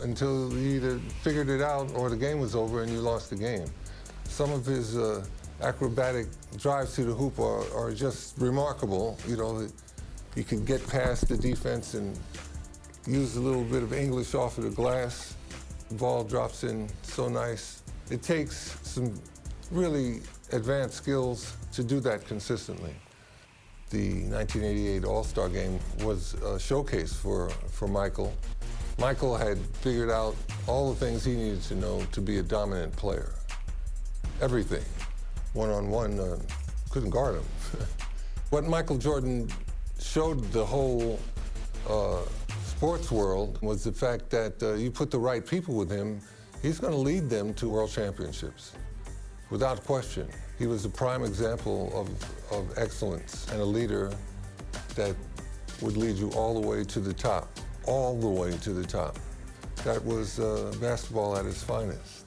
until you either figured it out or the game was over and you lost the game. Some of his acrobatic drives to the hoop are just remarkable. You know, he can get past the defense and use a little bit of English off of the glass. The ball drops in so nice. It takes some really advanced skills to do that consistently. The 1988 All-Star Game was a showcase for Michael. Michael had figured out all the things he needed to know to be a dominant player. Everything. One-on-one, couldn't guard him. What Michael Jordan showed the whole sports world was the fact that you put the right people with him, he's going to lead them to world championships, without question. He was a prime example of excellence and a leader that would lead you all the way to the top, all the way to the top. That was basketball at its finest.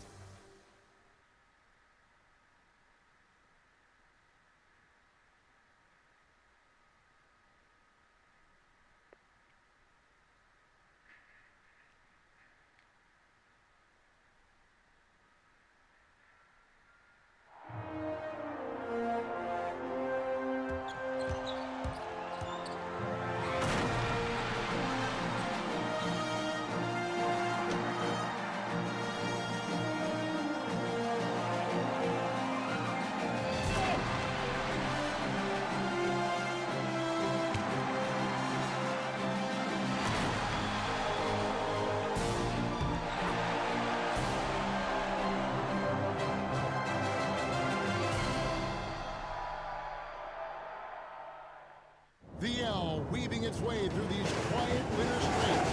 The L weaving its way through these quiet winter streets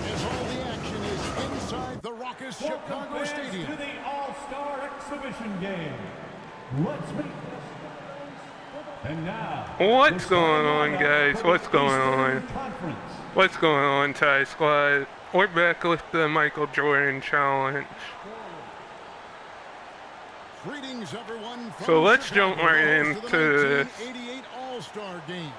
as all the action is inside the raucous Chicago Stadium. To the All-Star Exhibition Game. Let's meet this. And now, what's going on, guys? What's going on? What's going on, Ty Squad? We're back with the Michael Jordan Challenge. Greetings, everyone. So let's jump right into this. 1988 All-Star Game.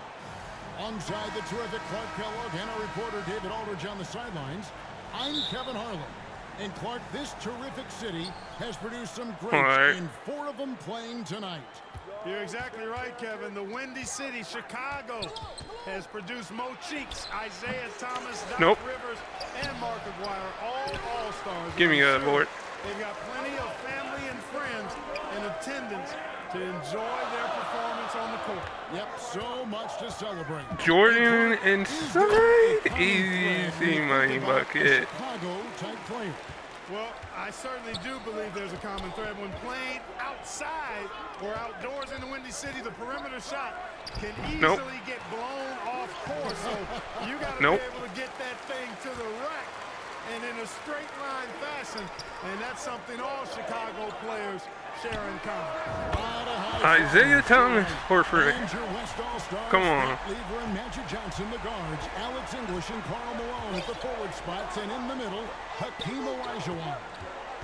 Alongside the terrific Clark Kellogg and our reporter David Aldridge on the sidelines, I'm Kevin Harlan. And Clark, this terrific city has produced some greats, and 4 of them playing tonight. You're exactly right, Kevin. The Windy City, Chicago, has produced Mo Cheeks, Isaiah Thomas, Doc Rivers, and Mark Aguirre, all All-Stars. Give me that, Lord. They've got plenty of family and friends in attendance to enjoy their performance on the court. Yep, so much to celebrate. Jordan inside, easy money bucket. Chicago-type player. Well, I certainly do believe there's a common thread. When playing outside or outdoors in the Windy City, the perimeter shot can easily get blown off course. So you got to be able to get that thing to the rack and in a straight line fashion. And that's something all Chicago players share in common. Isaiah Thomas for free. Come on. Lever and Magic Johnson, the guards. Alex English and Karl Malone at the forward spots. And in the middle, Hakeem Olajuwon.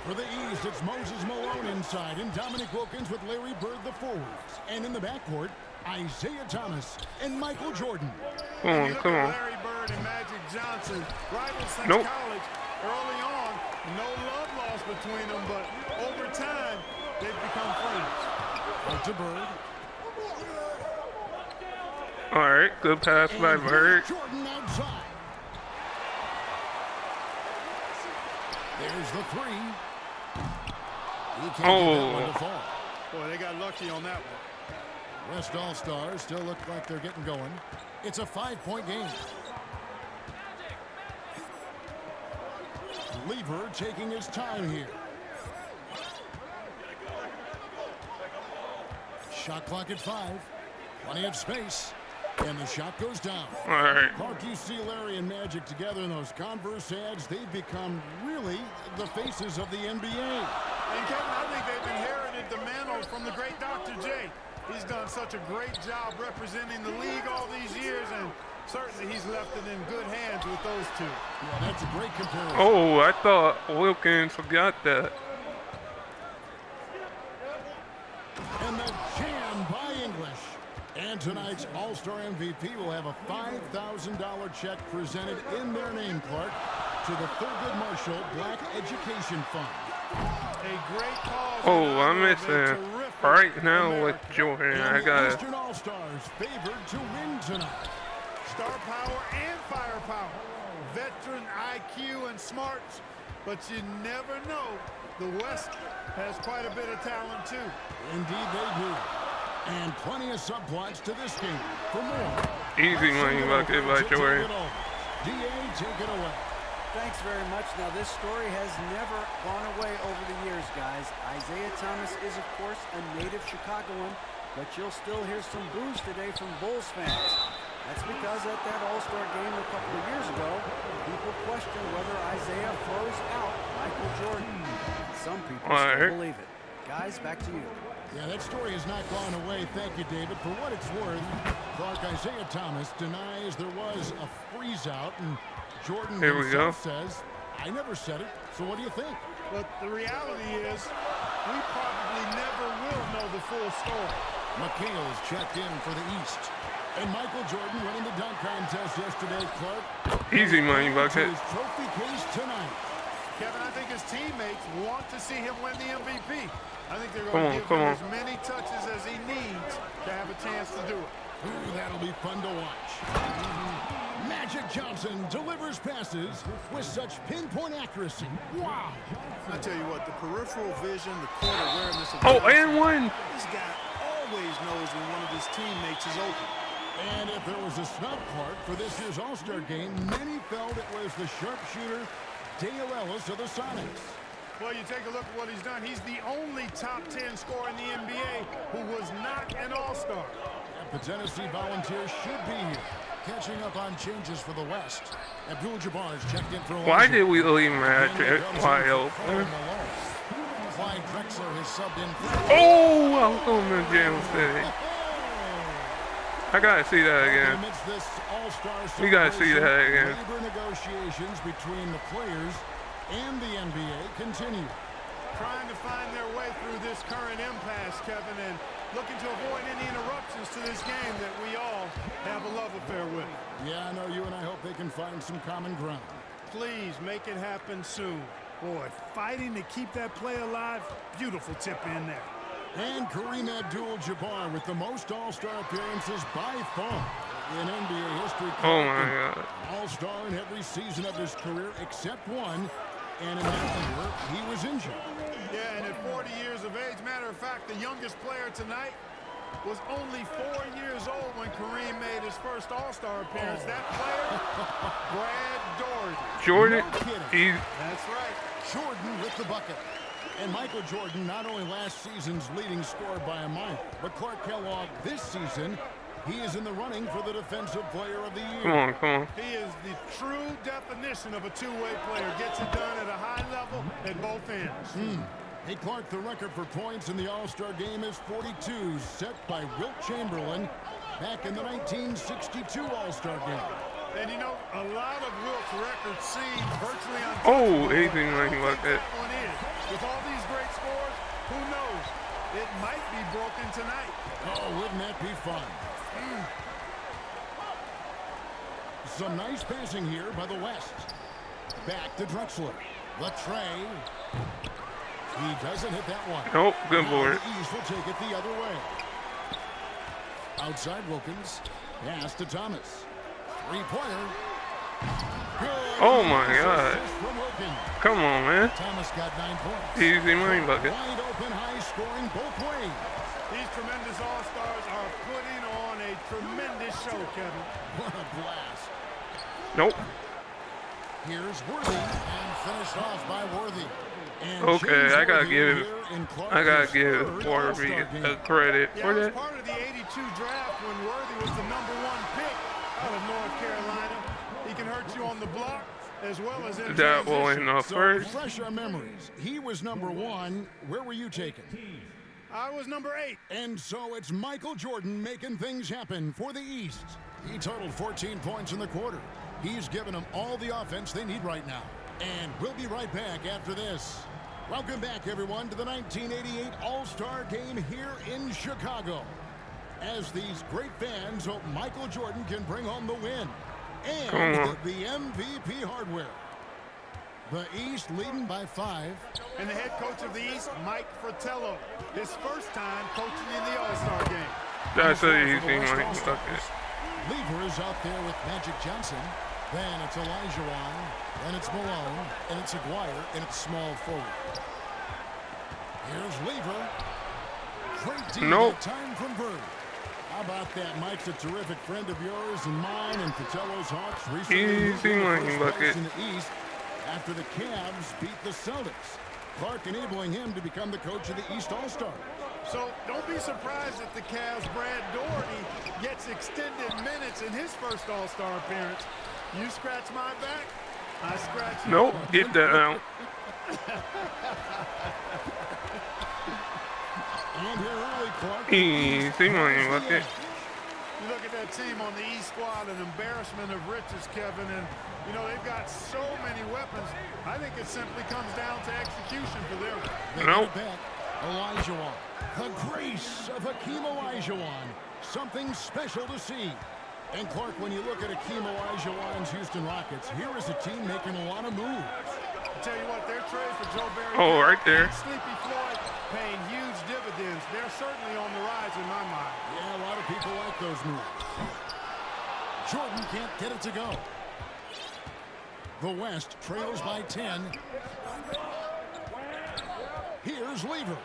For the East, it's Moses Malone inside. And Dominic Wilkins with Larry Bird, the forwards. And in the backcourt, Isaiah Thomas and Michael Jordan. Come on, come on. Larry Bird and Magic Johnson, rivals since college. Early on, no love lost between them, but over time, they've become friends. Out to Bird. All right, good pass by Bird. Jordan outside. There's the three. He can't get that one to fall. Boy, they got lucky on that one. West All-Stars still look like they're getting going. It's a 5-point game. Lever taking his time here. Shot clock at 5. Plenty of space. And the shot goes down. All right. Clark, you see Larry and Magic together in those Converse ads. They've become really the faces of the NBA. And Kevin, I think they've inherited the mantle from the great Dr. J. He's done such a great job representing the league all these years, and certainly he's left it in good hands with those two. Yeah, that's a great comparison. Oh, I thought Wilkins got that. And the jam by English. And tonight's All-Star MVP will have a $5,000 check presented in their name, Clark. to the Thurgood Marshall Black Education Fund. A great cause. Oh, I'm missing right now with Jordan. And I the got Eastern All-Stars favored to win tonight. star power and firepower, veteran IQ and smarts, but you never know. The West has quite a bit of talent too. Indeed they do. And plenty of subplots to this game. For more, easy money bucket by Jordan. DA, take it away. Thanks very much. Now, this story has never gone away over the years, guys. Isaiah Thomas is, of course, a native Chicagoan, but you'll still hear some boos today from Bulls fans. That's because at that All-Star game a couple of years ago, people questioned whether Isaiah froze out Michael Jordan. Some people still believe it. Guys, back to you. Yeah, that story has not gone away. Thank you, David. For what it's worth, Clark, Isaiah Thomas denies there was a freeze-out, and Jordan himself says, I never said it, so what do you think? But the reality is, we probably never will know the full story. McHale's checked in for the East. And Michael Jordan winning the dunk contest yesterday, Clark. Easy money bucket. His trophy case tonight. Kevin, I think his teammates want to see him win the MVP. I think they're going to give him as many touches as he needs to have a chance to do it. Ooh, that'll be fun to watch. Magic Johnson delivers passes with such pinpoint accuracy. Wow. I tell you what, the peripheral vision, the court awareness of and one. This guy always knows when one of his teammates is open. And if there was a snub part for this year's All-Star game, many felt it was the sharpshooter Dale Ellis of the Sonics. Well, you take a look at what he's done. He's the only top 10 scorer in the NBA who was not an All-Star. The Tennessee Volunteers should be here. Catching up on changes for the West. Abdul-Jabbar's checked in for a Why did we leave Magic wide open? Clyde Drexler has subbed in. Oh, I was on the Jam City. I gotta see that again. We gotta see that again. Labor negotiations between the players and the NBA continue. Trying to find their way through this current impasse, Kevin, and looking to avoid any interruptions to this game that we all have a love affair with. Yeah, I know you and I hope they can find some common ground. Please make it happen soon. Boy, fighting to keep that play alive, beautiful tip in there. And Kareem Abdul-Jabbar with the most All-Star appearances by far in NBA history. Oh my God. All-Star in every season of his career except one, and in that year, he was injured. Yeah, and at 40 years of age, matter of fact, the youngest player tonight was only 4 years old when Kareem made his first All-Star appearance. That player, Brad Daugherty. Jordan, That's right. Jordan with the bucket. And Michael Jordan, not only last season's leading scorer by a mile, but Clark Kellogg this season, he is in the running for the Defensive Player of the Year. Come on. He is the true definition of a two-way player. Gets it done at a high level at both ends. Hey, Clark, the record for points in the All-Star game is 42, set by Wilt Chamberlain back in the 1962 All-Star game. And you know, a lot of Wilt's records seem virtually untouchable. Oh, anything like that. That one is. With all these great scores, who knows? It might be broken tonight. Oh, wouldn't that be fun? Some nice passing here by the West. Back to Drexler. Latre. He doesn't hit that one. Nope, good board. The East will take it the other way. Outside Wilkins. Pass to Thomas. Three-pointer. Oh my God. Come on, man. Thomas got 9 points. Easy money bucket. Wide open, high scoring both ways. These tremendous All-Stars are putting on a tremendous show, Kevin. What a blast. Nope. Here's Worthy and finished off by Worthy. And Okay, I gotta give Worthy a credit Yeah, for it was that. part of the 82 draft when Worthy was the #1 pick out of North Carolina. He can hurt you on the block as well as in That will transition. end off first. Fresh our memories. He was #1. Where were you taken? I was #8. And so it's Michael Jordan making things happen for the East. He totaled 14 points in the quarter. He's given them all the offense they need right now. And we'll be right back after this. Welcome back, everyone, to the 1988 All-Star Game here in Chicago. As these great fans hope Michael Jordan can bring home the win and the MVP hardware. The East leading by 5. And the head coach of the East, Mike Fratello. His first time coaching in the All-Star game. That's an Uniform for the easy West one. All-Stars. Okay. Lever is out there with Magic Johnson. Then it's Olajuwon. Then it's Malone. And it's Aguirre. And it's small forward. Here's Lever. Great deal Nope. of time from Bird. How about that? Mike's a terrific friend of yours and mine, and Fratello's Hawks recently moved Easy into money first bucket. place in the East after the Cavs beat the Celtics. Clark enabling him to become the coach of the East All-Star. So don't be surprised if the Cavs' Brad Doherty gets extended minutes in his first All-Star appearance. You scratch my back, I scratch yours. Nope, get that out. And here early, Clark. Easy money bucket. You look at that team on the East squad, an embarrassment of riches, Kevin, and you know they've got so many weapons. I think it simply comes down to execution for them. They Nope. get it back. Olajuwon. The grace of Hakeem Olajuwon. Something special to see. And Clark, when you look at Hakeem Olajuwon's Houston Rockets, here is a team making a lot of moves. I'll tell you what, their trade for Joe Barry Oh, right there. and Sleepy Floyd paying huge dividends. They're certainly on the rise in my mind. Yeah, a lot of people like those moves. Jordan can't get it to go. The West trails by 10. Here's Lever.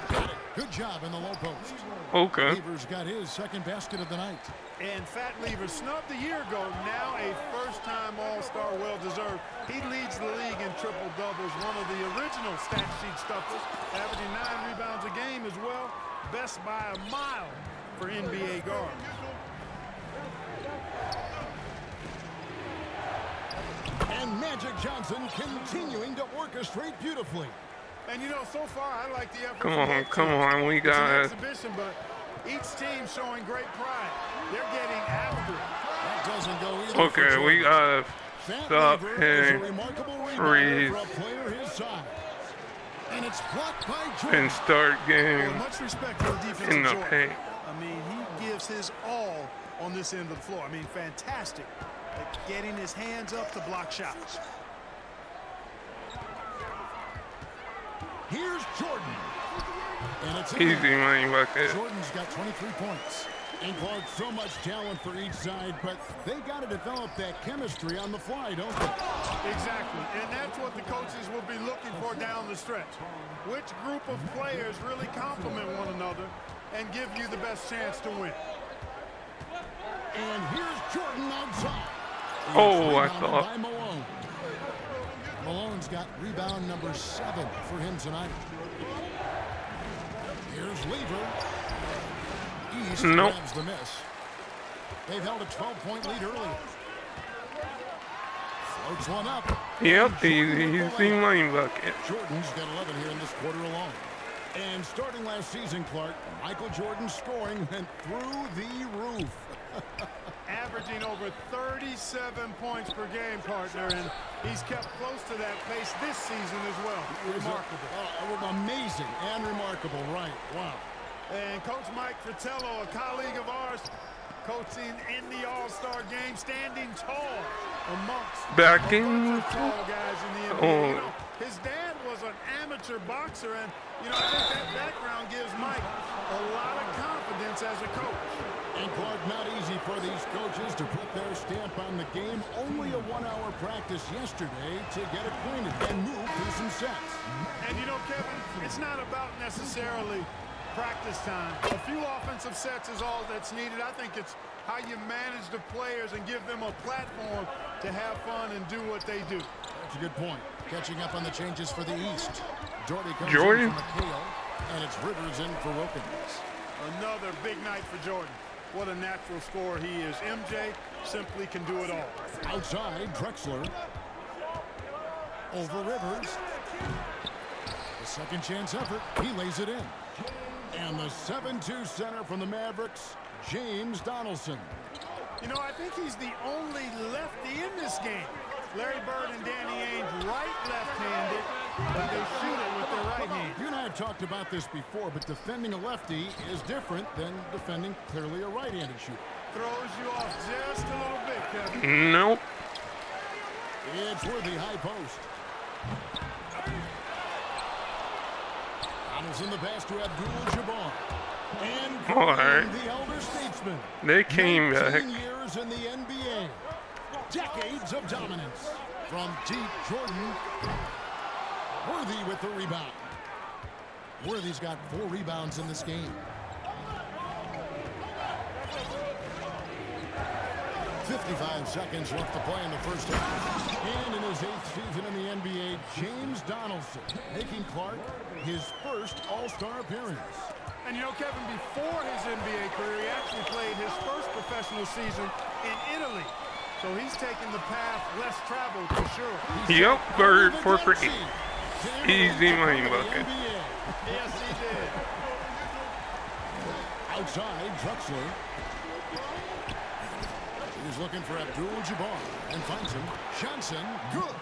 Got it. Good job in the low post. Okay. Lever's got his second basket of the night. And Fat Lever snubbed a year ago, now a first-time All-Star, well-deserved. He leads the league in triple-doubles, one of the original stat sheet stuffers, averaging 9 rebounds a game as well. Best by a mile for NBA guards. And Magic Johnson continuing to orchestrate beautifully. And you know, so far I like the effort. Come from on, both come teams. on. We It's an got exhibition, but each team showing great pride. They're getting after it. That doesn't go either. Okay, for we Jordan. gotta Fat stop Lever is a hitting remarkable rebounder threes for a player his size. And it's blocked by and Jordan. start Well, game much respect to the defensive in the Jordan. paint. I mean, he gives his all on this end of the floor. I mean, fantastic at getting his hands up to block shots. Here's Jordan. And it's in. Easy money bucket. Jordan's got 23 points. And Clark, so much talent for each side, but they got to develop that chemistry on the fly, don't they? Exactly, and that's what the coaches will be looking for down the stretch. Which group of players really complement one another and give you the best chance to win? And here's Jordan outside. And Oh, I rebounded thought. by Malone. Malone's got rebound number 7 for him tonight. Here's Lever. East Nope. grabs the miss. They've held a 12-point lead early. Floats one up. Yep, easy money bucket. Jordan's got 11 here in this quarter alone. And starting last season, Clark, Michael Jordan's scoring went through the roof. Averaging over 37 points per game, partner, and he's kept close to that pace this season as well. Remarkable. Amazing and remarkable, right? Wow. And Coach Mike Fratello, a colleague of ours, coaching in the All-Star game, standing tall amongst Backing. a bunch of tall guys in the NBA. Oh. You know, his dad was an amateur boxer, and you know, I think that background gives Mike a lot of confidence as a coach. And Clark, not easy for these coaches to put their stamp on the game. Only a 1-hour practice yesterday to get acquainted and move through some sets. And you know, Kevin, it's not about necessarily practice time. A few offensive sets is all that's needed. I think it's how you manage the players and give them a platform to have fun and do what they do. That's a good point. Catching up on the changes for the East. Jordy comes Jordan. in for McHale, and it's Rivers in for Wilkins. Another big night for Jordan. What a natural scorer he is. MJ simply can do it all. Outside, Drexler. Over Rivers. The second chance effort. He lays it in. And the 7-2 center from the Mavericks, James Donaldson. You know, I think he's the only lefty in this game. Larry Bird and Danny Ainge left-handed, but they shoot it with their right hand. You and I have talked about this before, but defending a lefty is different than defending clearly a right-handed shooter. Throws you off just a little bit, Kevin. Nope. It's worthy high post. Donaldson the pass to Abdul-Jabbar. And All right. the elder statesman. They came 19 back. years in the NBA. Decades of dominance. From deep, Jordan. Worthy with the rebound. Worthy's got 4 rebounds in this game. 55 seconds left to play in the first half. And in his 8th season in the NBA, James Donaldson making Clark his first All-Star appearance. And you know, Kevin, before his NBA career, he actually played his first professional season in Italy. So he's taken the path less traveled for sure. Yep, Bird for free. Easy money bucket. Yes, he did. Outside, Drexler. He's looking for Abdul-Jabbar and finds him. Johnson, good.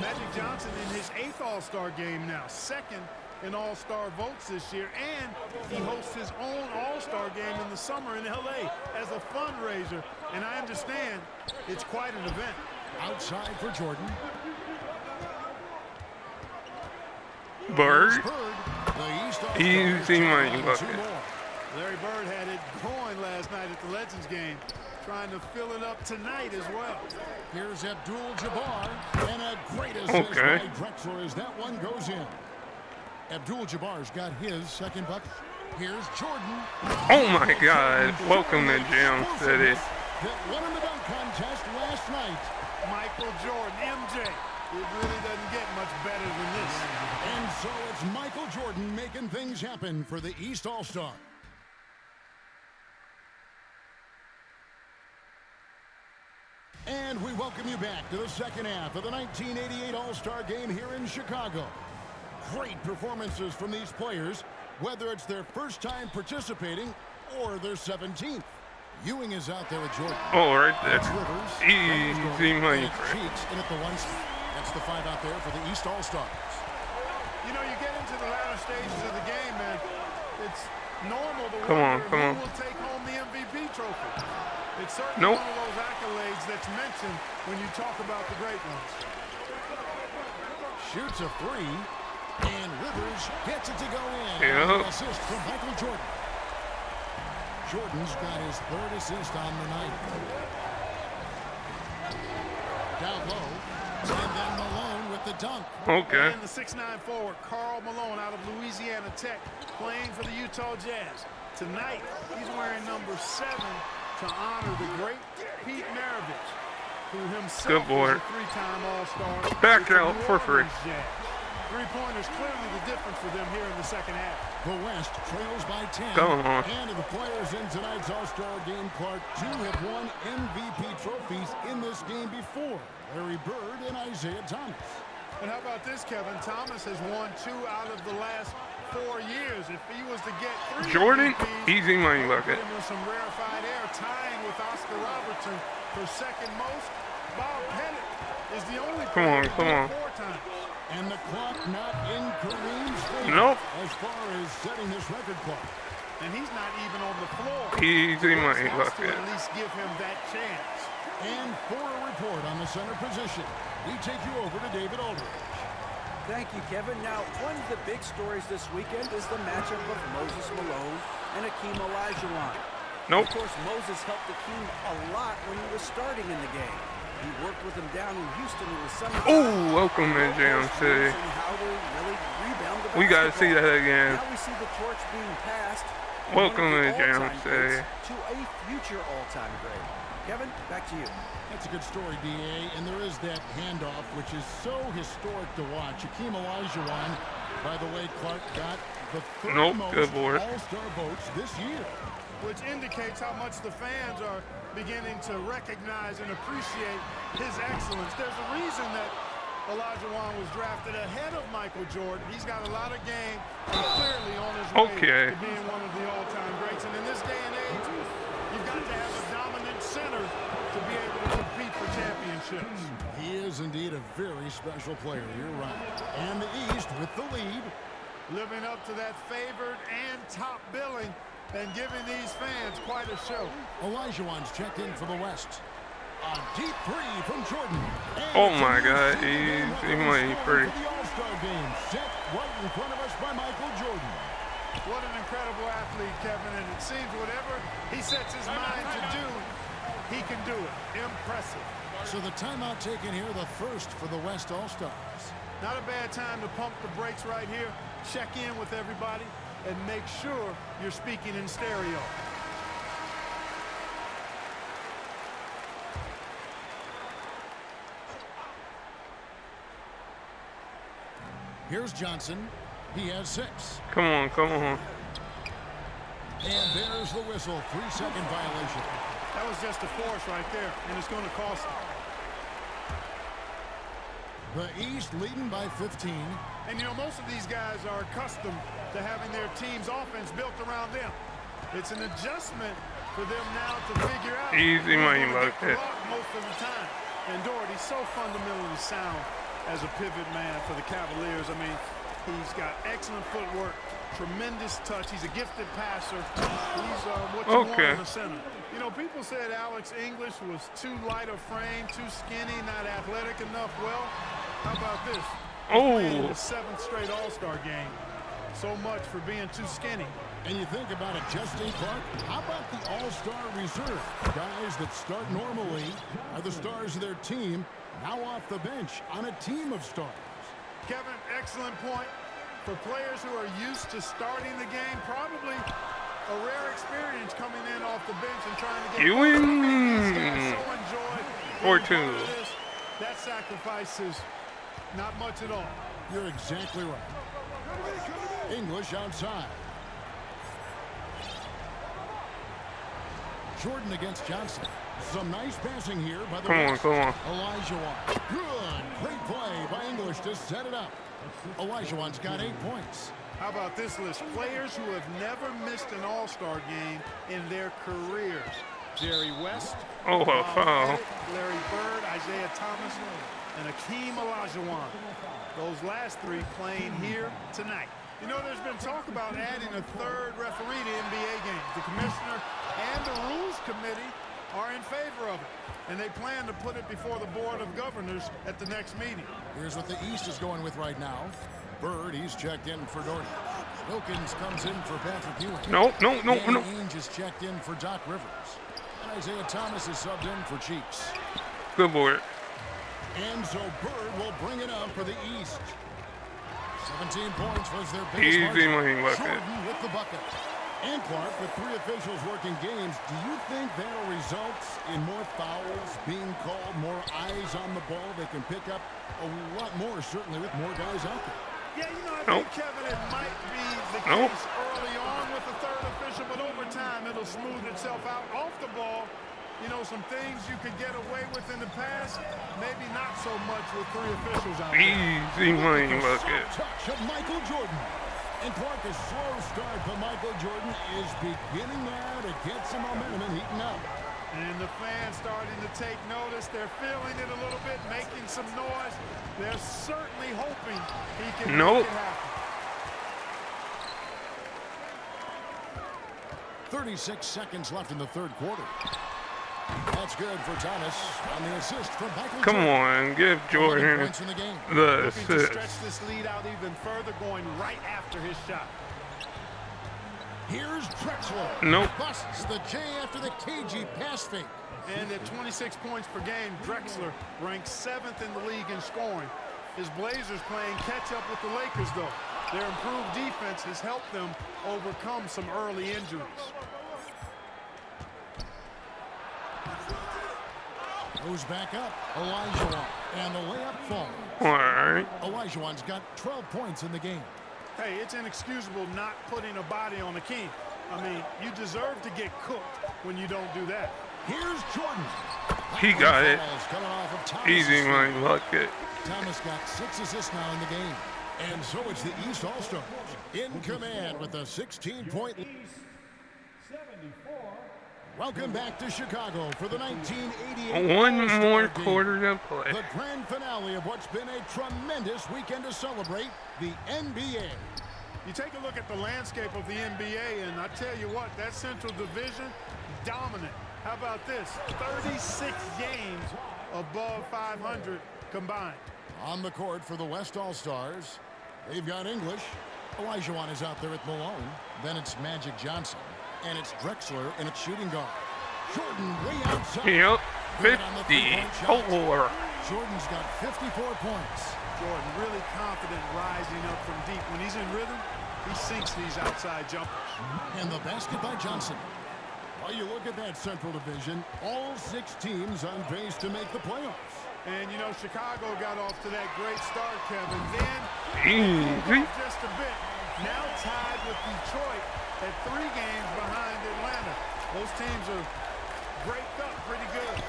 Magic Johnson in his 8th All-Star game now, 2nd in All-Star votes this year, and he hosts his own All-Star game in the summer in LA as a fundraiser. And I understand it's quite an event. Outside for Jordan. Bird. The East All-Stars Easy money and bucket. 2 more. Larry Bird had it going last night at the Legends game, trying to fill it up tonight as well. Here's Abdul-Jabbar, and a great assist by Drexler as that one goes in. Abdul-Jabbar's got his 2nd bucket. Here's Jordan. Oh my God! Welcome to Jam City. That won in the dunk contest last night. Michael Jordan, MJ. It really doesn't get much better than this. And so it's Michael Jordan making things happen for the East All-Star. And we welcome you back to the second half of the 1988 All-Star Game here in Chicago. Great performances from these players, whether it's their first time participating or their 17th. Ewing is out there with Jordan. Oh, right there. Rivers. Easy money. Cheeks in at the 1 spot. That's the 5 out there for the East All-Stars. You know, you get into the latter stages of the game, man. It's normal to Come on, wonder come on. who will take home the MVP trophy. It's certainly one of those accolades that's mentioned when you talk about the great ones. Shoots a 3, and Rivers gets it to go in. Yep. An assist from Michael Jordan. Jordan's got his 3rd assist on the night. Down low, and then Malone with the dunk. Okay. And the 6'9" forward, Karl Malone out of Louisiana Tech, playing for the Utah Jazz. Tonight, he's wearing number 7 to honor the great Pete Maravich, who himself Good boy. was a 3-time All-Star. Back with the out New for free. Orleans Jazz. Three-pointers clearly the difference for them here in the second half. The West trails by 10. Go on. And of the players in tonight's All-Star game, Clark, 2 have won MVP trophies in this game before. Larry Bird and Isaiah Thomas. And how about this, Kevin? Thomas has won 2 out of the last 4 years. If he was to get 3 Jordan, MVPs, easy money bucket. with some rarefied air, tying with Oscar Robertson for 2nd most. Bob Pettit is the only player to do it 4 times. And the clock not in Kareem's favor Nope. as far as setting this record clock. And he's not even on the floor. Easy money Wants to bucket. at least give him that chance. And for a report on the center position, we take you over to David Aldridge. Thank you, Kevin. Now, one of the big stories this weekend is the matchup of Moses Malone and Hakeem Olajuwon. Nope. Of course, Moses helped Hakeem a lot when he was starting in the game. He worked with him down in Houston in the summer. Oh, welcome to Jam City. We gotta see that again. Now we see the torch being passed. Welcome from one to of the Jam all-time City. greats to a future all-time great. Kevin, back to you. That's a good story, D.A. And there is that handoff, which is so historic to watch. Hakeem Olajuwon, by the way, Clark got the 3rd most good board. All-Star votes this year. Which indicates how much the fans are beginning to recognize and appreciate his excellence. There's a reason that Olajuwon was drafted ahead of Michael Jordan. He's got a lot of game and clearly on his way to being one of the all-time greats. And in this day and age, you've got to have a dominant center to be able to compete for championships. He is indeed a very special player. You're right. And the East with the lead. Living up to that favored and top billing and giving these fans quite a show. Olajuwon's checked in for the West. A deep three from Jordan. And Oh my God, easy money free. for the All-Star game, set right in front of us by Michael Jordan. What an incredible athlete, Kevin, and it seems whatever he sets his mind to do, he can do it. Impressive. So the timeout taken here, the first for the West All-Stars. Not a bad time to pump the brakes right here, check in with everybody, and make sure you're speaking in stereo. Here's Johnson. He has 6. Come on, come on. And there's the whistle. 3-second violation. That was just a force right there, and it's going to cost them. The East leading by 15. And, you know, most of these guys are accustomed to having their team's offense built around them. It's an adjustment for them now to figure out. Easy money, bucket. bucket. Most of the time. And Doherty's so fundamentally sound as a pivot man for the Cavaliers. I mean, he's got excellent footwork, tremendous touch. He's a gifted passer. He's what you want in the center. You know, people said Alex English was too light of frame, too skinny, not athletic enough. Well, how about this? Playing in the 7th straight All-Star game. So much for being too skinny. And you think about it, Justin Clark, how about the All-Star reserve? Guys that start normally are the stars of their team, now off the bench on a team of stars. Kevin, excellent point. For players who are used to starting the game, probably a rare experience coming in off the bench and trying to get You win. So 4-2. that sacrifice is not much at all. You're exactly right. English outside. Jordan against Johnson. Some nice passing here by the Come on. Elijah. Good. Great play by English to set it up. Elijah's got 8 points. How about this list? Players who have never missed an All-Star game in their careers. Jerry West, Oh, a foul. Larry Bird, Isaiah Thomas, and Hakeem Olajuwon. Those last 3 playing here tonight. You know, there's been talk about adding a 3rd referee to NBA games. The commissioner and the rules committee are in favor of it, and they plan to put it before the board of governors at the next meeting. Here's what the East is going with right now. Bird, he's checked in for Doherty. Wilkins comes in for Patrick Ewing. No. Ainge is checked in for Doc Rivers. And Isaiah Thomas is subbed in for Cheeks. Good board. And so Bird will bring it up for the East. 17 points was their biggest Easy margin. money bucket. Jordan with the bucket. And Clark, with 3 officials working games, do you think that'll result in more fouls being called, more eyes on the ball? They can pick up a lot more, certainly, with more guys out there. Yeah, you know, I think, Kevin, it might be the case early on with the 3rd official, but over time it'll smooth itself out. Off the ball, you know, some things you could get away with in the past, maybe not so much with 3 officials out there. Easy money bucket. Touch of Michael Jordan. And Clark, a slow start for Michael Jordan is beginning now to get some momentum and heating up. And the fans starting to take notice. They're feeling it a little bit, making some noise. They're certainly hoping he can make it happen. 36 seconds left in the 3rd quarter. That's good for Thomas on the assist from Michael Come Jordan. on, give Jordan Points in the game. the Looking to assist. stretch this lead out even further, going right after his shot. Here's Drexler. Nope. Busts the J after the cagey pass fake. And at 26 points per game, Drexler ranks 7th in the league in scoring. His Blazers playing catch-up with the Lakers, though. Their improved defense has helped them overcome some early injuries. Goes back up. Elijah. And the layup falls. All right. Elijah's got 12 points in the game. Hey, it's inexcusable not putting a body on the key. I mean, you deserve to get cooked when you don't do that. Here's Jordan. He got it. Coming off of Thomas. Easy money bucket. Thomas got 6 assists now in the game. And so it's the East All-Stars in command with a 16-point lead. Welcome back to Chicago for the 1988 One All-Star more Game. quarter to play. The grand finale of what's been a tremendous weekend to celebrate the NBA. You take a look at the landscape of the NBA, and I tell you what, that Central Division, dominant. How about this? 36 games above 500 combined. On the court for the West All-Stars, they've got English. Olajuwon is out there at Malone. Then it's Magic Johnson. And it's Drexler in its shooting guard. Jordan way outside. Yep, Good on the 50. three-point shot. Oh, Jordan's got 54 points. Jordan really confident rising up from deep. When he's in rhythm, he sinks these outside jumpers. And the basket by Johnson. Well, you look at that Central Division, all 6 teams on pace to make the playoffs. And, you know, Chicago got off to that great start, Kevin. Then, easy. just a bit. Now tied with Detroit at 3 games behind Atlanta. Those teams are breaked up pretty good.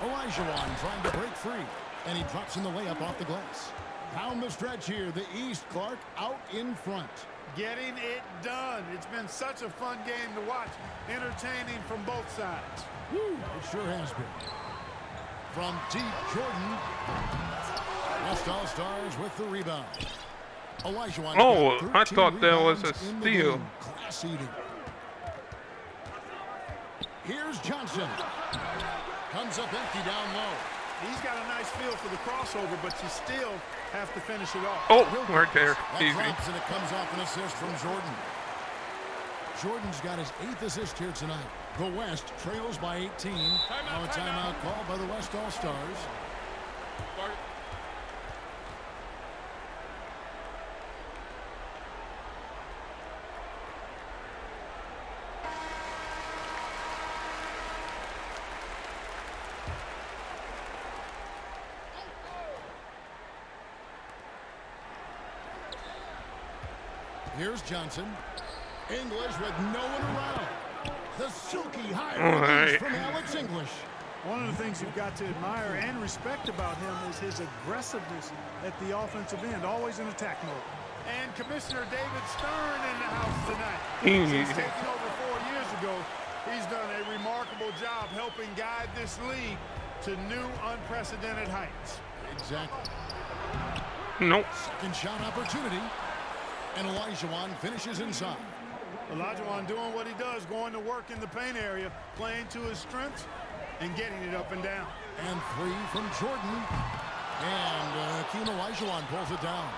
Olajuwon trying to break free. And he drops in the layup off the glass. Down the stretch here, the East, Clark out in front. Getting it done. It's been such a fun game to watch. Entertaining from both sides. Woo, it sure has been. From deep, Jordan. West All-Stars with the rebound. Olajuwon. Oh, I thought that was a steal. Class eating. Here's Johnson. Comes up empty down low. He's got a nice feel for the crossover, but you still have to finish it off. Oh, right there. That Easy. drops and it comes off an assist from Jordan. Jordan's got his 8th assist here tonight. The West trails by 18. Now a timeout called by the West All-Stars. Here's Johnson. English with no one around. The silky high release from Alex English. One of the things you've got to admire and respect about him is his aggressiveness at the offensive end, always in attack mode. And Commissioner David Stern in the house tonight. Since taking over 4 years ago, he's done a remarkable job helping guide this league to new unprecedented heights. Exactly. Nope. Second shot opportunity. And Olajuwon finishes inside. Olajuwon doing what he does, going to work in the paint area, playing to his strengths, and getting it up and down. And 3 from Jordan. And Hakeem Olajuwon pulls it down.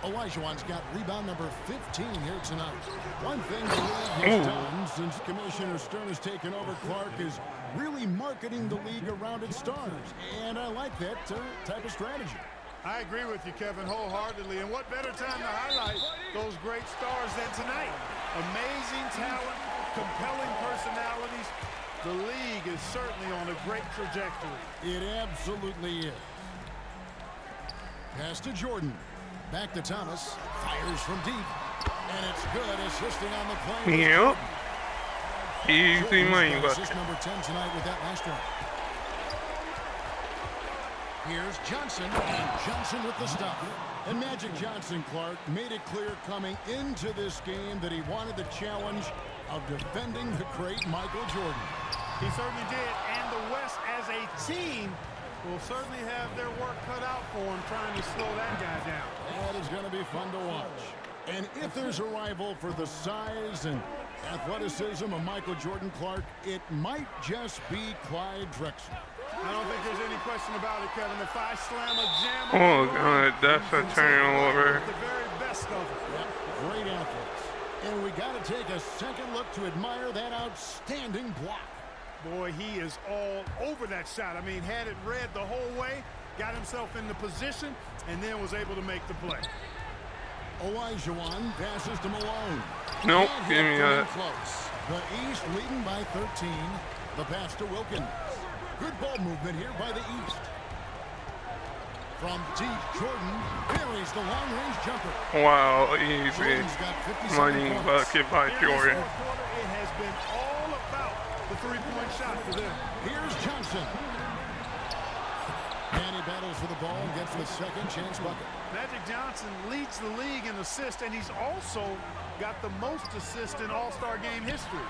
Olajuwon's got rebound number 15 here tonight. One thing the league has done since Commissioner Stern has taken over, Clark, is really marketing the league around its stars. And I like that type of strategy. I agree with you, Kevin, wholeheartedly. And what better time to highlight those great stars than tonight? Amazing talent, compelling personalities. The league is certainly on a great trajectory. It absolutely is. Pass to Jordan. Back to Thomas. Fires from deep. And it's good, assisting on the play. Yep. Easy money. Assist number 10 tonight with that last one. Here's Johnson, and Johnson with the stop. And Magic Johnson, Clark, made it clear coming into this game that he wanted the challenge of defending the great Michael Jordan. He certainly did, and the West as a team will certainly have their work cut out for him trying to slow that guy down. That is going to be fun to watch. And if there's a rival for the size and athleticism of Michael Jordan, Clark, it might just be Clyde Drexler. I don't think there's any question about it, Kevin. If I slam a jam, Oh, God, that's a turnover. the very best of it. Yeah, great athletes. And we got to take a second look to admire that outstanding block. Boy, he is all over that shot. I mean, had it read the whole way, got himself in the position, and then was able to make the play. Olajuwon passes to Malone. Nope, And give me that. close. The East leading by 13. The pass to Wilkins. Good ball movement here by the East. From deep, Jordan buries the long-range jumper. Wow, easy. Jordan's got 57 Money points. bucket by In this Jordan. fourth quarter, it has been all about the three-point shot for them. Here's Johnson. And he battles for the ball and gets the second chance bucket. Magic Johnson leads the league in assists, and he's also got the most assists in All-Star game history.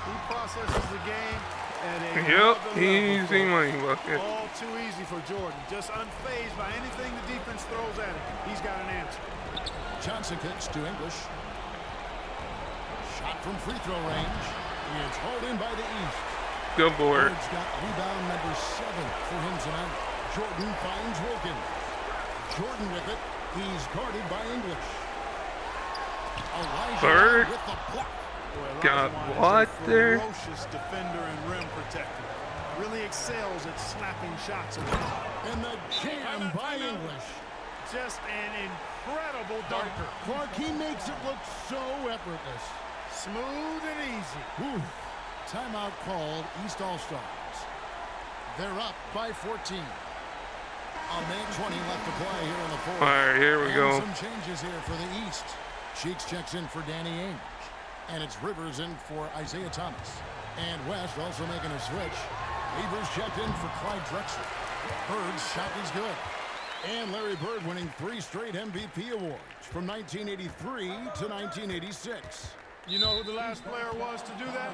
He processes the game at a Yep, another easy level. money bucket. All too easy for Jordan. Just unfazed by anything the defense throws at him. He's got an answer. Johnson kicks to English. Shot from free throw range. It's hauled in by the East. Good board. Bird's got rebound number 7 for him tonight. Jordan finds Wilkins. Jordan with it. He's guarded by English. Elijah Bird. with the block. Got blocked there. Ferocious defender and rim protector. Really excels at slapping shots away. And the jam by English. Just an incredible dunker. Clark, he makes it look so effortless. Smooth and easy. Whew. Timeout called, East All-Stars. They're up by 14. A minute 20 left to play here in the fourth. All right, here we And go. some changes here for the East. Cheeks checks in for Danny Ainge. And it's Rivers in for Isaiah Thomas. And West also making a switch. Evers checked in for Clyde Drexler. Bird's shot is good. And Larry Bird winning 3 straight MVP awards from 1983 to 1986. You know who the last player was to do that?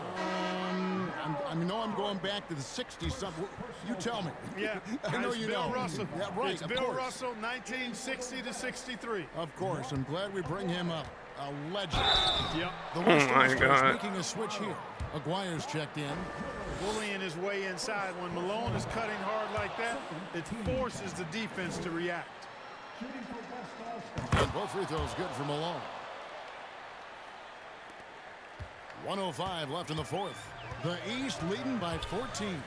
I know I'm going back to the 60s. Something. You tell me. Yeah, I know it's you Bill know. Russell. Yeah, right. It's of Bill course. Russell, 1960 to 63. Of course. I'm glad we bring him up. A legend. Yep. The West my Coast God. making a switch here. Aguirre's checked in. Bullying his way inside. When Malone is cutting hard like that, it forces the defense to react. And both free throws good for Malone. 1:05 left in the fourth. The East leading by 14.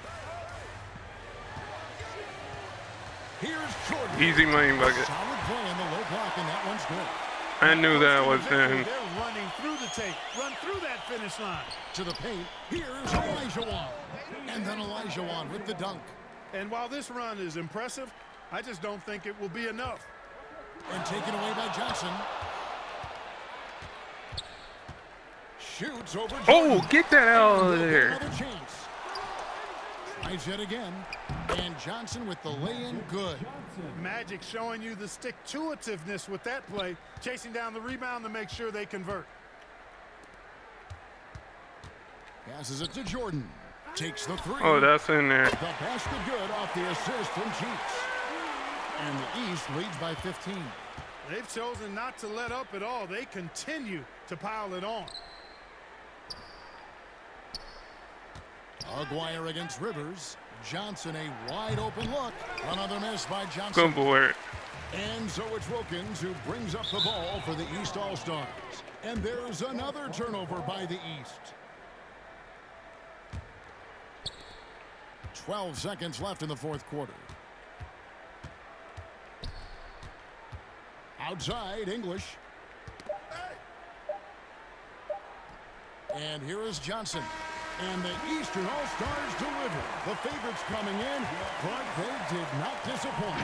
Here's Jordan. Easy money bucket. Solid play in the low block, and that one's good. I knew that was in. They're running through the tape. Run through that finish line. To the paint. Here's Elijah. And then Elijah with the dunk. And while this run is impressive, I just don't think it will be enough. And taken away by Johnson. Shoots over Jordan. Oh, get that out of They'll get there. another chance. Tries yet again. And Johnson with the lay-in good. Magic showing you the stick-to-itiveness with that play, chasing down the rebound to make sure they convert. Passes it to Jordan. Takes the 3. Oh, that's in there. The basket good off the assist from Cheeks. And the East leads by 15. They've chosen not to let up at all. They continue to pile it on. Aguirre against Rivers. Johnson a wide open look. Another miss by Johnson. Good board. And so it's Wilkins who brings up the ball for the East All-Stars. And there's another turnover by the East. 12 seconds left in the fourth quarter. Outside, English. And here is Johnson. And the Eastern All-Stars deliver. The favorites coming in, but they did not disappoint.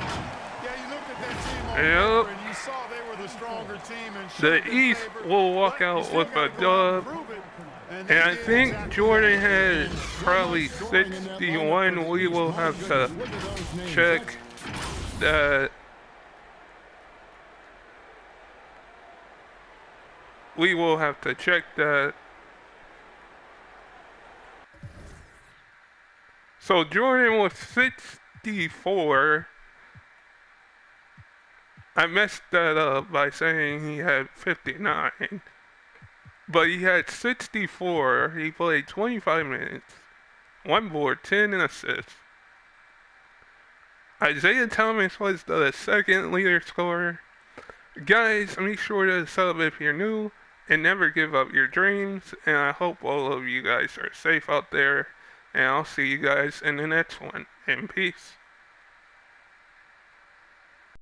Yeah, you looked at that team on Yep. paper and you saw they were the stronger team. And The East will walk out with a dub. And I think Jordan has probably 61. We will have to check that. We will have to check that. So Jordan was 64. I messed that up by saying he had 59. But he had 64. He played 25 minutes. 1 board, 10 assists. Isaiah Thomas was the second leader scorer. Guys, make sure to sub if you're new and never give up your dreams. And I hope all of you guys are safe out there. And I'll see you guys in the next one. And peace.